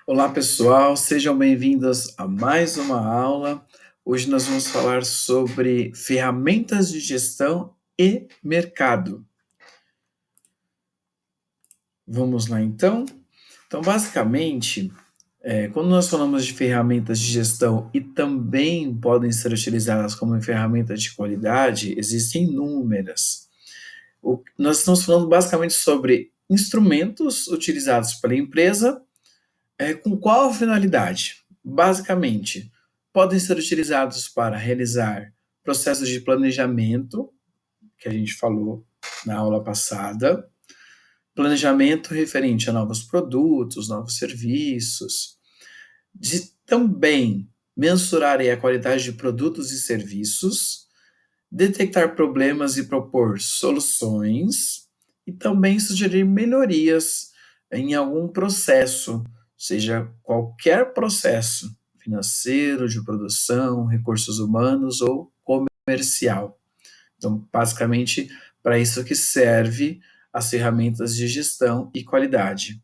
Olá, pessoal, sejam bem-vindos a mais uma aula. Hoje nós vamos falar sobre ferramentas de gestão e mercado. Vamos lá, então? Então, basicamente, quando nós falamos de ferramentas de gestão e também podem ser utilizadas como ferramentas de qualidade, existem inúmeras. Nós estamos falando basicamente sobre instrumentos utilizados pela empresa. Com qual finalidade? Basicamente, podem ser utilizados para realizar processos de planejamento, que a gente falou na aula passada, planejamento referente a novos produtos, novos serviços, de também mensurar a qualidade de produtos e serviços, detectar problemas e propor soluções, e também sugerir melhorias em algum processo, seja qualquer processo financeiro, de produção, recursos humanos ou comercial. Então, basicamente, para isso que serve as ferramentas de gestão e qualidade.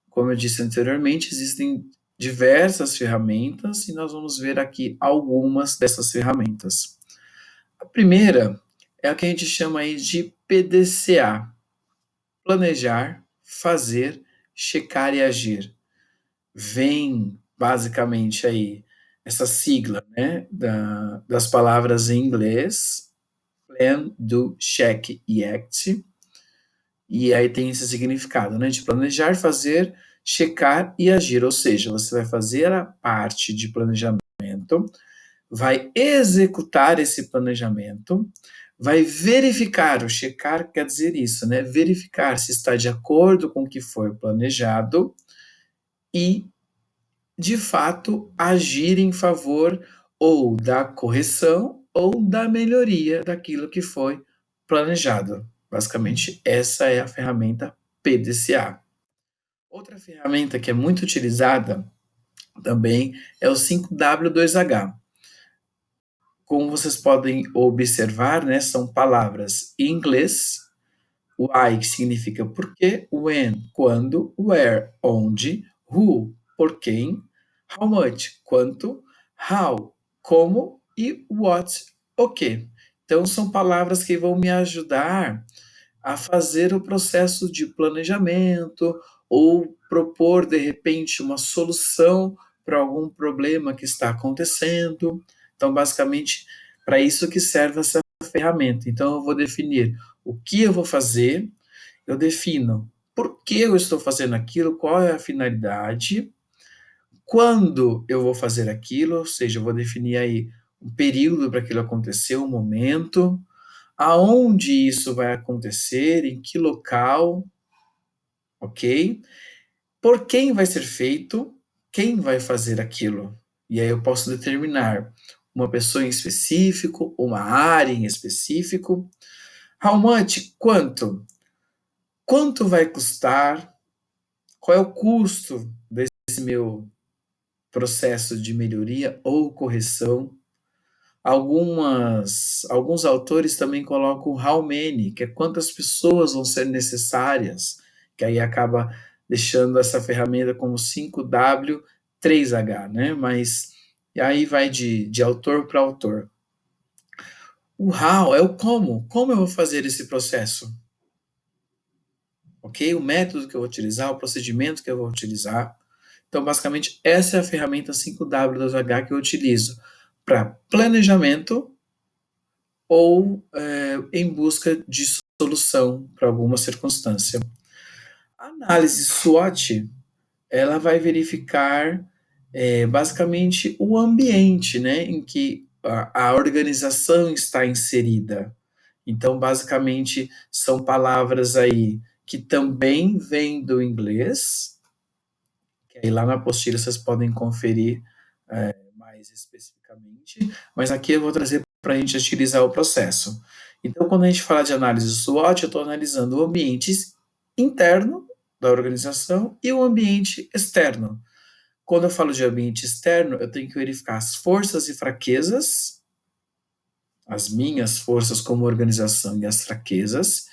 Como eu disse anteriormente, existem diversas ferramentas e nós vamos ver aqui algumas dessas ferramentas. A primeira é a que a gente chama aí de PDCA: planejar, fazer, checar e agir. Vem basicamente aí essa sigla, né, das palavras em inglês, plan, do, check e act, e aí tem esse significado, né, de planejar, fazer, checar e agir, ou seja, você vai fazer a parte de planejamento, vai executar esse planejamento, vai verificar, o checar quer dizer isso, né? Verificar se está de acordo com o que foi planejado e, de fato, agir em favor ou da correção ou da melhoria daquilo que foi planejado. Basicamente, essa é a ferramenta PDCA. Outra ferramenta que é muito utilizada também é o 5W2H. Como vocês podem observar, né, são palavras em inglês, o I, que significa por quê, when, quando, where, onde, who, por quem, how much, quanto, how, como e what, o quê. Então, são palavras que vão me ajudar a fazer o processo de planejamento ou propor, de repente, uma solução para algum problema que está acontecendo. Então, basicamente, para isso que serve essa ferramenta. Então, eu vou definir o que eu vou fazer, eu defino por que eu estou fazendo aquilo, qual é a finalidade, quando eu vou fazer aquilo, ou seja, eu vou definir aí um período para aquilo acontecer, um momento, aonde isso vai acontecer, em que local, ok? Por quem vai ser feito, quem vai fazer aquilo. E aí eu posso determinar uma pessoa em específico, uma área em específico. How much? Quanto? Quanto vai custar? Qual é o custo desse meu processo de melhoria ou correção? Alguns autores também colocam how many, que é quantas pessoas vão ser necessárias, que aí acaba deixando essa ferramenta como 5W3H, né? Mas e aí vai de autor para autor. O how é o como eu vou fazer esse processo, ok? O método que eu vou utilizar, o procedimento que eu vou utilizar. Então, basicamente, essa é a ferramenta 5W2H que eu utilizo para planejamento ou em busca de solução para alguma circunstância. A análise SWOT, ela vai verificar basicamente o ambiente, né, em que a organização está inserida. Então, basicamente, são palavras aí que também vêm do inglês, que aí lá na apostila vocês podem conferir mais especificamente, mas aqui eu vou trazer para a gente utilizar o processo. Então, quando a gente fala de análise SWOT, eu estou analisando o ambiente interno da organização e o ambiente externo. Quando eu falo de ambiente externo, eu tenho que verificar as forças e fraquezas, as minhas forças como organização e as fraquezas.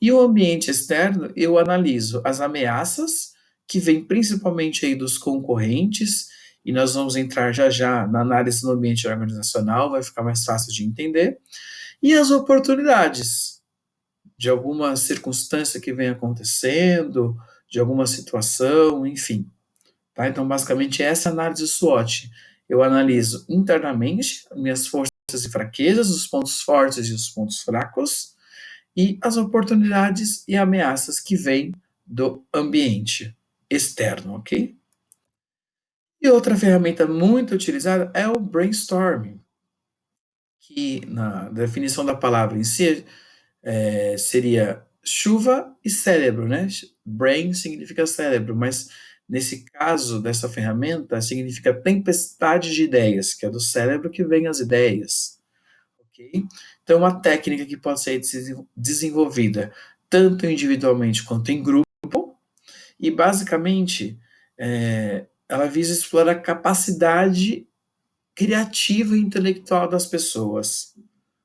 E o ambiente externo, eu analiso as ameaças que vem principalmente aí dos concorrentes, e nós vamos entrar já já na análise no ambiente organizacional, vai ficar mais fácil de entender, e as oportunidades de alguma circunstância que vem acontecendo, de alguma situação, enfim. Tá? Então, basicamente, essa é a análise SWOT. Eu analiso internamente minhas forças e fraquezas, os pontos fortes e os pontos fracos, e as oportunidades e ameaças que vêm do ambiente externo, ok? E outra ferramenta muito utilizada é o brainstorming, que na definição da palavra em si seria chuva e cérebro, né? Brain significa cérebro, mas nesse caso dessa ferramenta significa tempestade de ideias, que é do cérebro que vem as ideias, ok? Então, uma técnica que pode ser desenvolvida tanto individualmente quanto em grupo, e basicamente ela visa explorar a capacidade criativa e intelectual das pessoas.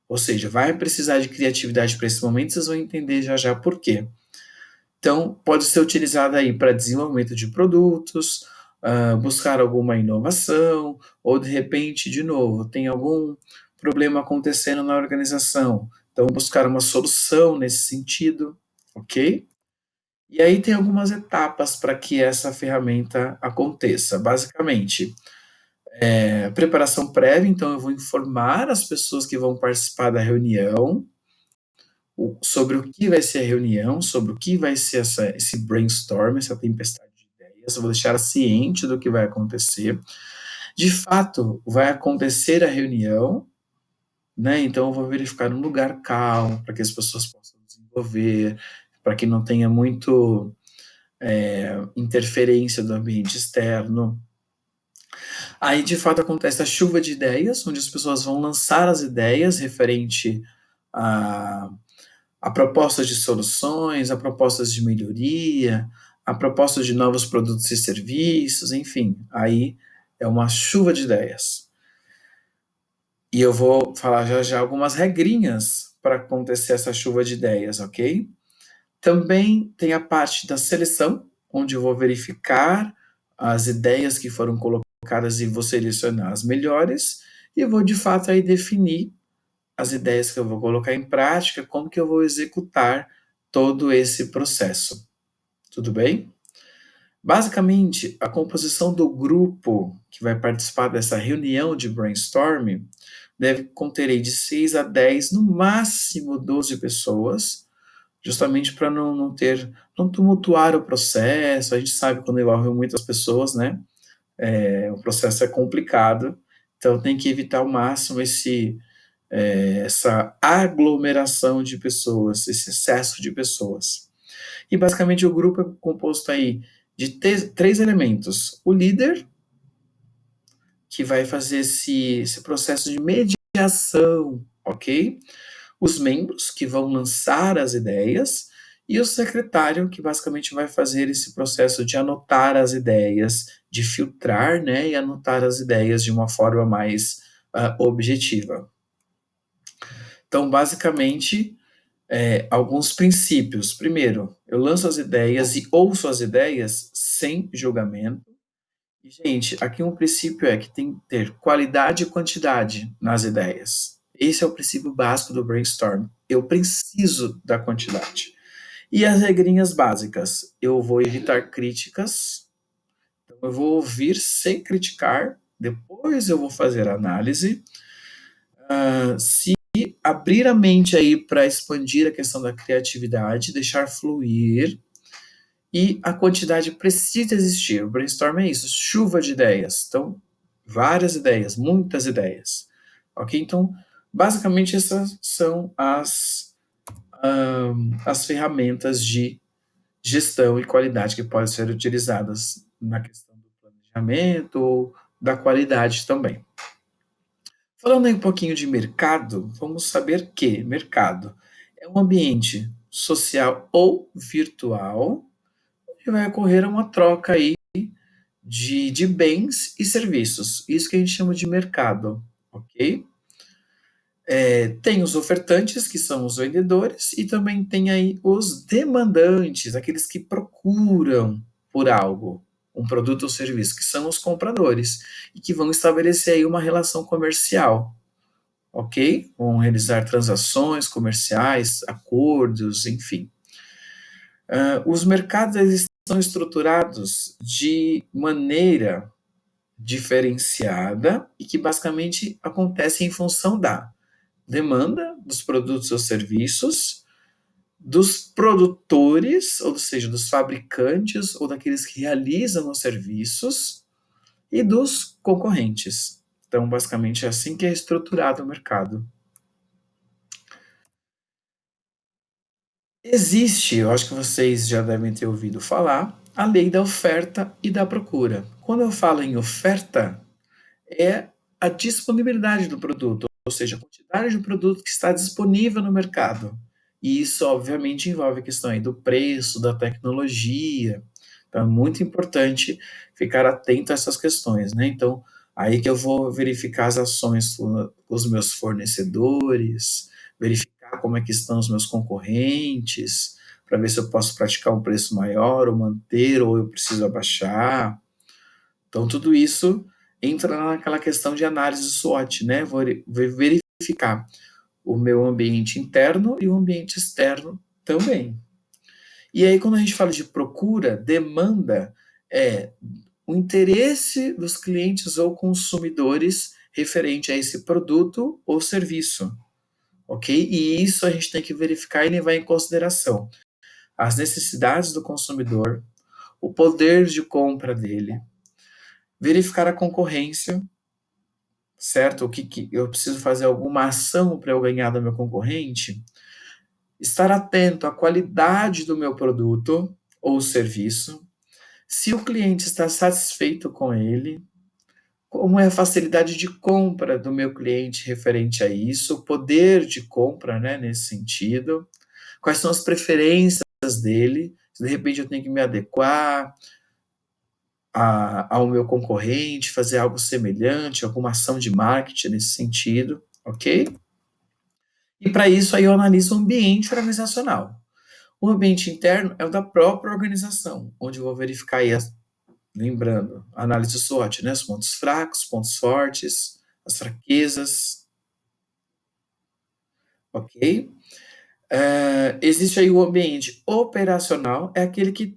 Ou seja, vai precisar de criatividade para esse momento, vocês vão entender já já por quê. Então, pode ser utilizada aí para desenvolvimento de produtos, buscar alguma inovação, ou de repente, de novo, tem algum problema acontecendo na organização. Então, buscar uma solução nesse sentido, ok? E aí tem algumas etapas para que essa ferramenta aconteça. Basicamente, preparação prévia, então eu vou informar as pessoas que vão participar da reunião sobre o que vai ser a reunião, sobre o que vai ser esse brainstorm, essa tempestade de ideias, eu vou deixar ela ciente do que vai acontecer. De fato, vai acontecer a reunião, né? Então eu vou verificar um lugar calmo para que as pessoas possam desenvolver, para que não tenha muito interferência do ambiente externo. Aí, de fato, acontece a chuva de ideias, onde as pessoas vão lançar as ideias referente a propostas de soluções, a propostas de melhoria, a propostas de novos produtos e serviços, enfim, aí é uma chuva de ideias. E eu vou falar já já algumas regrinhas para acontecer essa chuva de ideias, ok? Também tem a parte da seleção, onde eu vou verificar as ideias que foram colocadas e vou selecionar as melhores, e vou de fato aí definir as ideias que eu vou colocar em prática, como que eu vou executar todo esse processo. Tudo bem? Basicamente, a composição do grupo que vai participar dessa reunião de brainstorming deve conter aí de 6 a 10, no máximo 12 pessoas, justamente para não tumultuar o processo. A gente sabe quando envolve muitas pessoas, né? O processo é complicado, então tem que evitar ao máximo essa aglomeração de pessoas, esse excesso de pessoas. E basicamente o grupo é composto aí de três elementos: o líder, que vai fazer esse processo de mediação, ok? Os membros, que vão lançar as ideias, e o secretário, que basicamente vai fazer esse processo de anotar as ideias, de filtrar, né, e anotar as ideias de uma forma mais objetiva. Então, basicamente, alguns princípios. Primeiro, eu lanço as ideias e ouço as ideias sem julgamento. E, gente, aqui um princípio é que tem que ter qualidade e quantidade nas ideias. Esse é o princípio básico do brainstorm. Eu preciso da quantidade. E as regrinhas básicas. Eu vou evitar críticas. Então, eu vou ouvir sem criticar. Depois eu vou fazer a análise. Se abrir a mente aí para expandir a questão da criatividade, deixar fluir, e a quantidade precisa existir. O brainstorm é isso, chuva de ideias. Então, várias ideias, muitas ideias. Ok? Então, basicamente, essas são as ferramentas de gestão e qualidade que podem ser utilizadas na questão do planejamento ou da qualidade também. Falando aí um pouquinho de mercado, vamos saber que mercado é um ambiente social ou virtual que vai ocorrer uma troca aí de bens e serviços. Isso que a gente chama de mercado, ok? Tem os ofertantes, que são os vendedores, e também tem aí os demandantes, aqueles que procuram por algo, um produto ou serviço, que são os compradores, e que vão estabelecer aí uma relação comercial, ok? Vão realizar transações comerciais, acordos, enfim. Os mercados eles são estruturados de maneira diferenciada e que basicamente acontece em função da demanda dos produtos ou serviços, dos produtores, ou seja, dos fabricantes ou daqueles que realizam os serviços e dos concorrentes. Então, basicamente é assim que é estruturado o mercado. Existe, eu acho que vocês já devem ter ouvido falar, a lei da oferta e da procura. Quando eu falo em oferta, é a disponibilidade do produto, ou seja, a quantidade de produto que está disponível no mercado. E isso, obviamente, envolve a questão aí do preço, da tecnologia. Então, é muito importante ficar atento a essas questões, né? Então, aí que eu vou verificar as ações com os meus fornecedores, verificar como é que estão os meus concorrentes, para ver se eu posso praticar um preço maior, ou manter, ou eu preciso abaixar. Então, tudo isso entra naquela questão de análise SWOT, né? Vou verificar o meu ambiente interno e o ambiente externo também. E aí, quando a gente fala de procura, demanda é o interesse dos clientes ou consumidores referente a esse produto ou serviço, ok? E isso a gente tem que verificar e levar em consideração as necessidades do consumidor, o poder de compra dele, verificar a concorrência, certo? O que, que eu preciso fazer alguma ação para eu ganhar do meu concorrente? Estar atento à qualidade do meu produto ou serviço, se o cliente está satisfeito com ele, como é a facilidade de compra do meu cliente referente a isso, o poder de compra, né, nesse sentido, quais são as preferências dele, se de repente eu tenho que me adequar ao meu concorrente, fazer algo semelhante, alguma ação de marketing nesse sentido, ok? E para isso aí eu analiso o ambiente organizacional. O ambiente interno é o da própria organização, onde eu vou verificar aí, lembrando, a análise SWOT, né? Os pontos fracos, pontos fortes, as fraquezas, ok? Existe aí o ambiente operacional, é aquele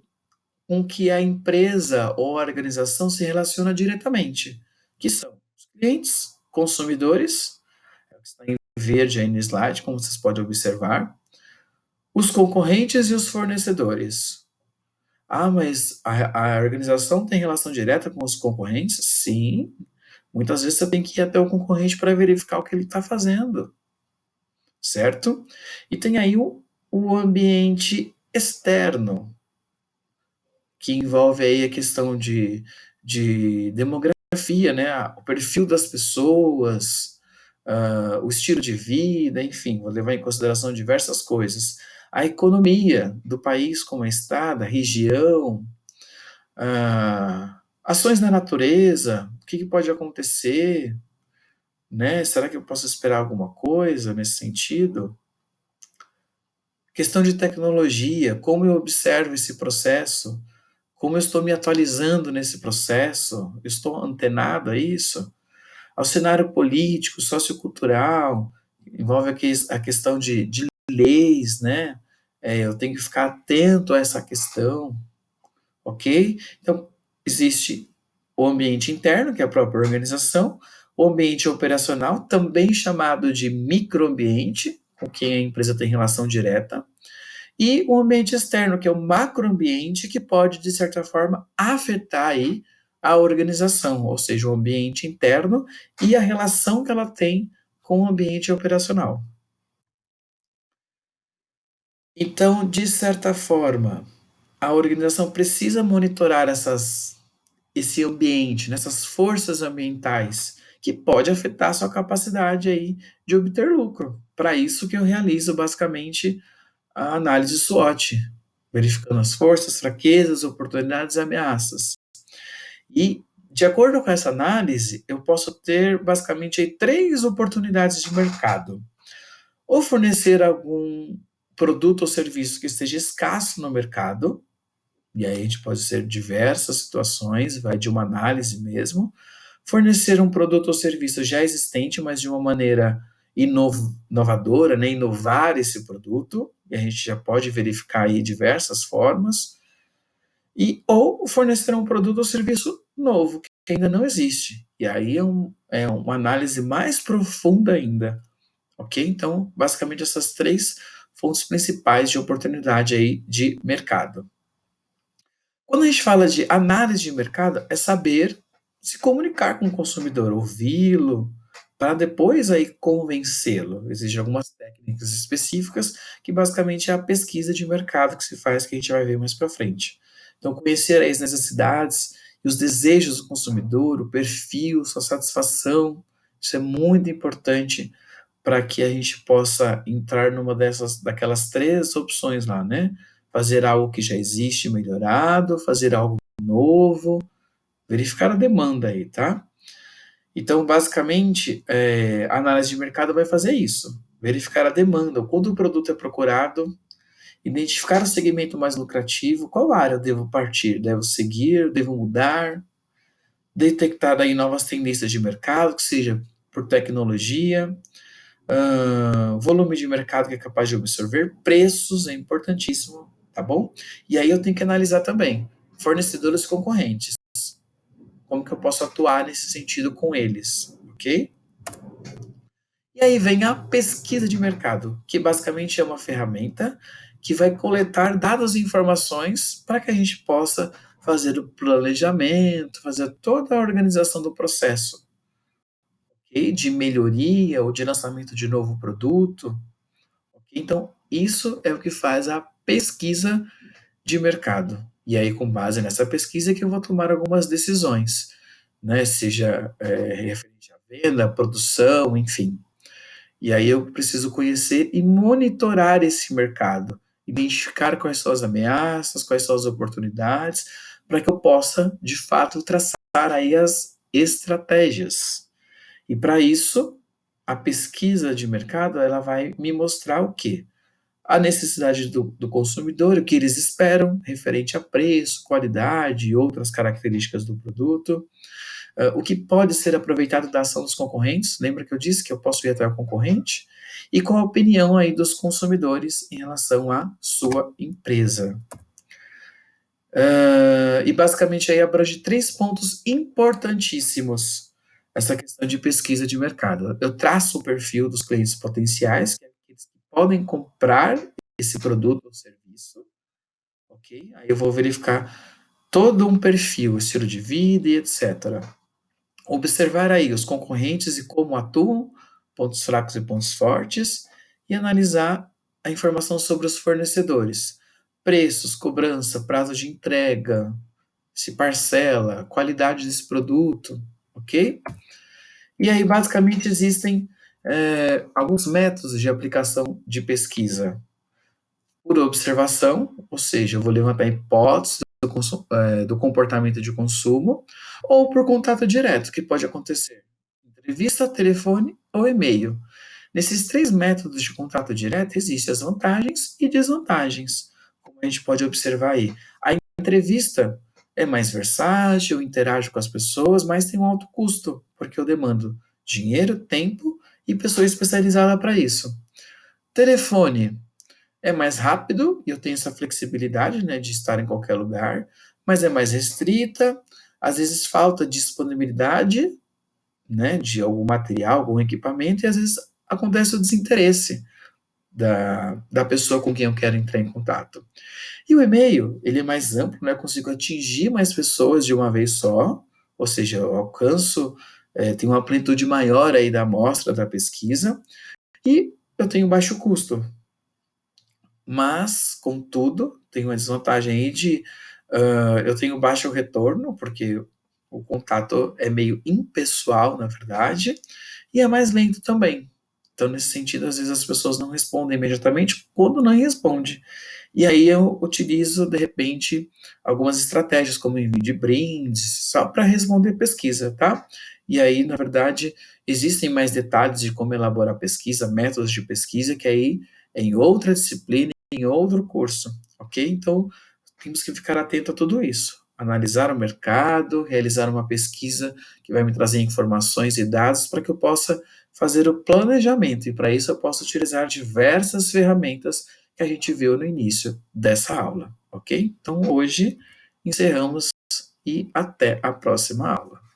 com que a empresa ou a organização se relaciona diretamente, que são os clientes, consumidores, é o que está em verde aí no slide, como vocês podem observar, os concorrentes e os fornecedores. Ah, mas a organização tem relação direta com os concorrentes? Sim. Muitas vezes você tem que ir até o concorrente para verificar o que ele está fazendo, certo? E tem aí o ambiente externo, que envolve aí a questão de demografia, né? O perfil das pessoas, o estilo de vida, enfim, vou levar em consideração diversas coisas. A economia do país como está, da região, ações na natureza, o que, que pode acontecer, né? Será que eu posso esperar alguma coisa nesse sentido? Questão de tecnologia, como eu observo esse processo, como eu estou me atualizando nesse processo, eu estou antenado a isso? Ao cenário político, sociocultural, envolve a questão de leis, né? Eu tenho que ficar atento a essa questão, ok? Então, existe o ambiente interno, que é a própria organização, o ambiente operacional, também chamado de microambiente, com quem a empresa tem relação direta, e o ambiente externo, que é o macroambiente, que pode, de certa forma, afetar aí a organização, ou seja, o ambiente interno e a relação que ela tem com o ambiente operacional. Então, de certa forma, a organização precisa monitorar esse ambiente, nessas forças ambientais, que pode afetar a sua capacidade aí de obter lucro. Para isso que eu realizo basicamente a análise SWOT, verificando as forças, fraquezas, oportunidades e ameaças. E, de acordo com essa análise, eu posso ter basicamente aí, três oportunidades de mercado. Ou fornecer algum produto ou serviço que esteja escasso no mercado, e aí a gente pode ser diversas situações, vai de uma análise mesmo. Fornecer um produto ou serviço já existente, mas de uma maneira inovadora, né? Inovar esse produto, e a gente já pode verificar aí diversas formas. E ou fornecer um produto ou serviço novo, que ainda não existe. E aí é uma análise mais profunda ainda, ok? Então, basicamente, essas três fontes principais de oportunidade aí de mercado. Quando a gente fala de análise de mercado, é saber se comunicar com o consumidor, ouvi-lo, para depois aí convencê-lo. Existem algumas técnicas específicas que basicamente é a pesquisa de mercado que se faz, que a gente vai ver mais para frente. Então, conhecer as necessidades e os desejos do consumidor, o perfil, sua satisfação, isso é muito importante para que a gente possa entrar numa daquelas três opções lá, né? Fazer algo que já existe melhorado, fazer algo novo, verificar a demanda aí, tá? Então, basicamente, a análise de mercado vai fazer isso, verificar a demanda, quando o produto é procurado, identificar o segmento mais lucrativo, qual área eu devo partir, devo seguir, devo mudar, detectar aí novas tendências de mercado, que seja por tecnologia, volume de mercado que é capaz de absorver, preços é importantíssimo, tá bom? E aí eu tenho que analisar também fornecedores concorrentes, como que eu posso atuar nesse sentido com eles, ok? E aí vem a pesquisa de mercado, que basicamente é uma ferramenta que vai coletar dados e informações para que a gente possa fazer o planejamento, fazer toda a organização do processo, ok? De melhoria ou de lançamento de novo produto. Então, isso é o que faz a pesquisa de mercado. E aí, com base nessa pesquisa, que eu vou tomar algumas decisões, né? Seja referente à venda, à produção, enfim. E aí eu preciso conhecer e monitorar esse mercado, identificar quais são as ameaças, quais são as oportunidades, para que eu possa, de fato, traçar aí as estratégias. E para isso, a pesquisa de mercado, ela vai me mostrar o quê? A necessidade do consumidor, o que eles esperam referente a preço, qualidade e outras características do produto, o que pode ser aproveitado da ação dos concorrentes, lembra que eu disse que eu posso ir até o concorrente, e qual a opinião aí dos consumidores em relação à sua empresa. E basicamente aí abrange três pontos importantíssimos essa questão de pesquisa de mercado. Eu traço o perfil dos clientes potenciais, que é aqueles que podem comprar esse produto ou serviço, ok? Aí eu vou verificar todo um perfil, estilo de vida e etc. Observar aí os concorrentes e como atuam, pontos fracos e pontos fortes, e analisar a informação sobre os fornecedores, preços, cobrança, prazo de entrega, se parcela, qualidade desse produto, ok? E aí, basicamente, existem alguns métodos de aplicação de pesquisa. Por observação, ou seja, eu vou levantar hipóteses do comportamento de consumo, ou por contato direto, que pode acontecer entrevista, telefone ou e-mail. Nesses três métodos de contato direto existem as vantagens e desvantagens, como a gente pode observar aí. A entrevista é mais versátil, interage com as pessoas, mas tem um alto custo, porque eu demando dinheiro, tempo e pessoa especializada para isso. Telefone é mais rápido e eu tenho essa flexibilidade, né, de estar em qualquer lugar, mas é mais restrita, às vezes falta disponibilidade, né, de algum material, algum equipamento, e às vezes acontece o desinteresse da pessoa com quem eu quero entrar em contato. E o e-mail, ele é mais amplo, né, eu consigo atingir mais pessoas de uma vez só, ou seja, eu alcanço, tenho uma amplitude maior aí da amostra da pesquisa, e eu tenho baixo custo, mas, contudo, tem uma desvantagem aí de eu tenho baixo retorno, porque o contato é meio impessoal, na verdade, e é mais lento também. Então, nesse sentido, às vezes as pessoas não respondem imediatamente quando não responde. E aí eu utilizo, de repente, algumas estratégias, como envio de brindes, só para responder pesquisa, tá? E aí, na verdade, existem mais detalhes de como elaborar pesquisa, métodos de pesquisa, que aí é em outra disciplina, em outro curso, ok? Então, temos que ficar atento a tudo isso. Analisar o mercado, realizar uma pesquisa que vai me trazer informações e dados para que eu possa fazer o planejamento. E para isso eu posso utilizar diversas ferramentas que a gente viu no início dessa aula, ok? Então hoje encerramos e até a próxima aula.